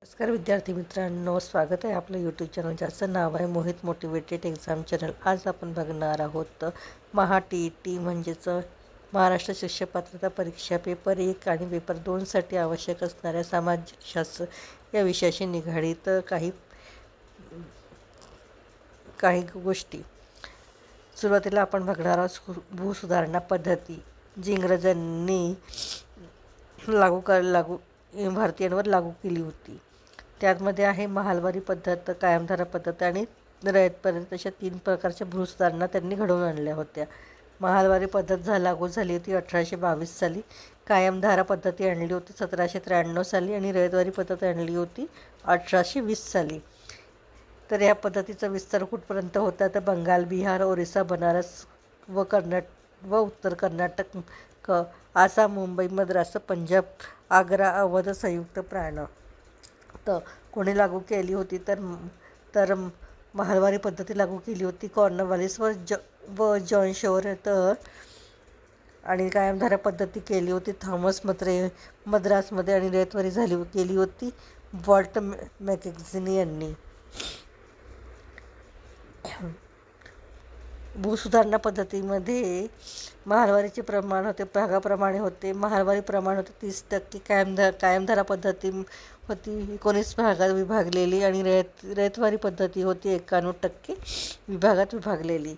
नमस्कार विद्यार्थी मित्रांनो, स्वागत आहे आपलं यूट्यूब चॅनल ज्याचं नाव आहे मोहित मोटिवेटेड एक्झाम चॅनल। आज आपण बघणार आहोत महा-TET म्हणजेच महाराष्ट्र शिक्षक पात्रता परीक्षा पेपर 1 आणि पेपर 2 साठी आवश्यक असणाऱ्या सामाजिक शास्त्र या विषयाशी निगडीत काही गोष्टी। सुरुवातीला आपण बघणार आहोत भूसुधारणा पद्धती, जी इंग्रजांनी भारतीयांवर लागू केली होती। त्यामध्ये आहे महालवारी पद्धत, कायमधारा पद्धत आणि रयत पद्धत अशा 3 प्रकारच्या भूसुधारणा त्यांनी घडवून आणल्या होत्या। महालवारी पद्धत लागू झाली होती 1822 साली, कायमधारा पद्धती आणली होती 1793 साली आणि रयतवारी पद्धत आणली होती 1820 साली। तर या पद्धतीचा विस्तार कुठपर्यंत होता तर बंगाल, बिहार, ओरिसा, बनारस व उत्तर कर्नाटक, आसाम, मुंबई, मद्रास, पंजाब, आग्रा, अवध, संयुक्त प्रांत कोणी लागू केली होती तर महालवारी पद्धती लागू केली होती कॉर्नवालिस व जॉन शोर आणि कायमधारा पद्धती केली होती थॉमस मत्रे मद्रासमध्ये आणि रयतवारी केली होती वॉल्ट मॅकेन्झी यांनी। भूसुधारणा पद्धतीमध्ये महालवारीचे प्रमाण होते भागाप्रमाणे होते। महालवारी प्रमाण होते 30%, कायमधारा पद्धती होती 19 भागात विभागलेली आणि रयतवारी पद्धती होती 91% विभागात विभागलेली।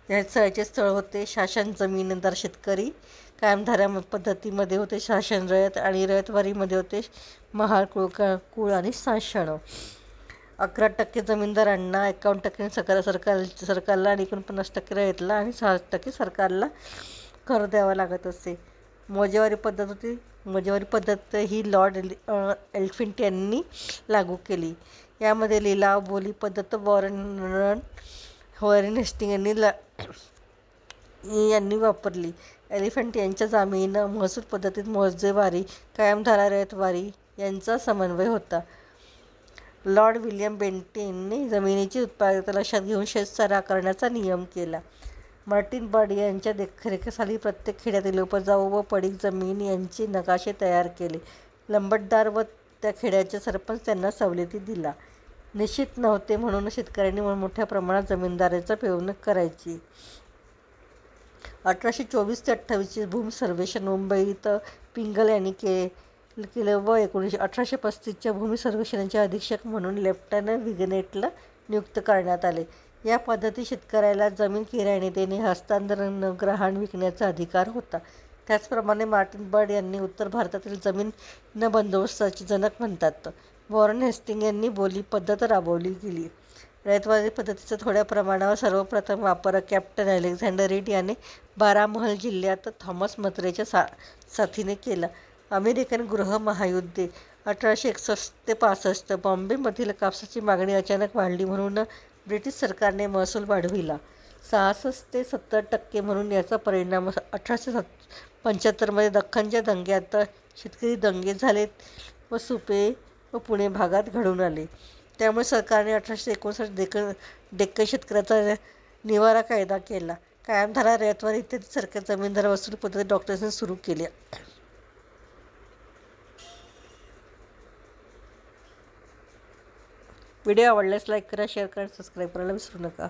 याचे स्थळ होते शासन जमीनदार शेतकरी, कायमधारा पद्धतीमध्ये होते शासन रयत आणि रयतवारीमध्ये होते महाल कुळ आणि शासन। 11% जमीनदारांना, 51% सरकारला आणि 49% रयतला आणि 6% सरकारला कर द्यावा लागत असे। मोजेवारी पद्धत होती। मोजेवारी पद्धत ही लॉर्ड एलिफंट यांनी लागू केली। यामध्ये लिलाव बोली पद्धत वॉरेन हेस्टिंग यांनी वापरली। एलिफंट यांच्या जामीन महसूल पद्धतीत मोजेवारी, कायमधारा, रयतवारी यांचा समन्वय होता। लॉर्ड विल्यम बेंटिकने जमिनीची उत्पादकता लक्षात घेऊन शेतसारा आकारण्याचा नियम केला। मार्टिन बर्ड यांच्या देखरेखीखाली प्रत्येक खेड्यातील उपजाऊ व पडीक जमीन यांचे नकाशे तयार केले। लंबटदार व त्या खेड्याचे सरपंच त्यांना सवलती दिला। निश्चित नव्हते म्हणून शेतकऱ्यांनी मोठ्या प्रमाणात जमीनदारीची पिळवणूक करायची। 1824 ते 28 भूमी सर्वेक्षण मुंबईत पिंगल यांनी केलं व 1835च्या भूमी सर्वेक्षणाचे अधीक्षक म्हणून लेफ्टनंट विगनेटला नियुक्त करण्यात आले। या पद्धतीत शेतकऱ्याला जमीन किरायाने देणे, हस्तांतरण, ग्रहण विकण्याचा अधिकार होता। त्याचप्रमाणे मार्टिन बर्ड यांनी उत्तर भारतातील जमीन बंदोबस्ताचे जनक म्हणतात। वॉरेन हेस्टिंग यांनी बोली पद्धत राबवली गेली। रयतवारी पद्धतीचा थोड्या प्रमाणावर सर्वप्रथम वापर कॅप्टन अलेक्झांडर रीड याने बारामहल जिल्ह्यात थॉमस मत्रेच्या साथीने केला। अमेरिकन गृहमहायुद्धे 1861 ते 65 बॉम्बेमधील कापसाची मागणी अचानक वाढली म्हणून ब्रिटिश सरकारने महसूल वाढविला 66 ते 70% म्हणून याचा परिणाम 1875 मध्ये दख्खनच्या दंग्यात शेतकरी दंगे झाले व सुपे व पुणे भागात घडून आले। त्यामुळे सरकारने 1859 डेक्कन शेतकऱ्याचा निवारा कायदा केला। कायमधारा, रयतवारी इत्यादी सारख्या जमीनदार वसूल पद्धती डॉक्टरांनी सुरू केल्या। व्हिडिओ आवडल्यास लाईक करा, शेअर करा आणि सबस्क्राईब करायला विसरू नका।